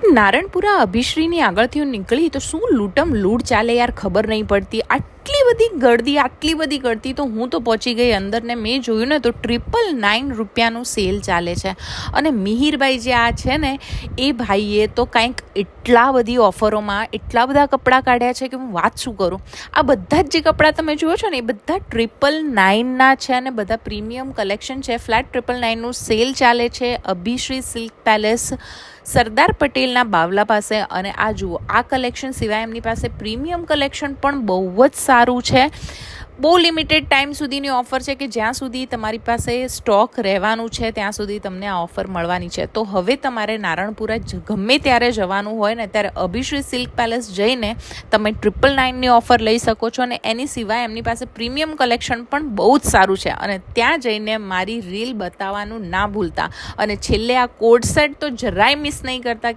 નારણપુરા અભિશ્રીની આગળથી હું નીકળી તો શું લૂંટમ લૂંટ ચાલે યાર, ખબર નહીં પડતી. આટલી બધી ગળદી તો હું તો પહોંચી ગઈ અંદર ને મેં જોયું ને તો 999 રૂપિયાનું સેલ ચાલે છે. અને મિહિરભાઈ જે આ છે ને એ ભાઈએ તો કંઈક એટલા બધી ઓફરોમાં એટલા બધા કપડાં કાઢ્યા છે કે હું વાત શું કરું. આ બધા જ જે કપડાં તમે જુઓ છો ને એ બધા 999ના છે અને બધા પ્રીમિયમ કલેક્શન છે. ફ્લેટ 999નું સેલ ચાલે છે અભિશ્રી સિલ્ક પેલેસ સરદાર પટેલના બાવલા પાસે. અને આ જુઓ, આ કલેક્શન સિવાય એમની પાસે પ્રીમિયમ કલેક્શન પણ બહુ જ સારું છે. બહુ લિમિટેડ ટાઈમ સુધીની ઓફર છે કે જ્યાં સુધી તમારી પાસે સ્ટોક રહેવાનું છે ત્યાં સુધી તમને આ ઓફર મળવાની છે. તો હવે તમારે નારણપુરા ગમે ત્યારે જવાનું હોય ને ત્યારે અભિશ્રી સિલ્ક પેલેસ જઈને તમે 999ની ઓફર લઈ શકો છો. અને એની સિવાય એમની પાસે પ્રીમિયમ કલેક્શન પણ બહુ જ સારું છે. અને ત્યાં જઈને મારી રીલ બતાવવાનું ના ભૂલતા. અને છેલ્લે આ કોડ સેટ તો જરાય મિસ નહીં કરતા.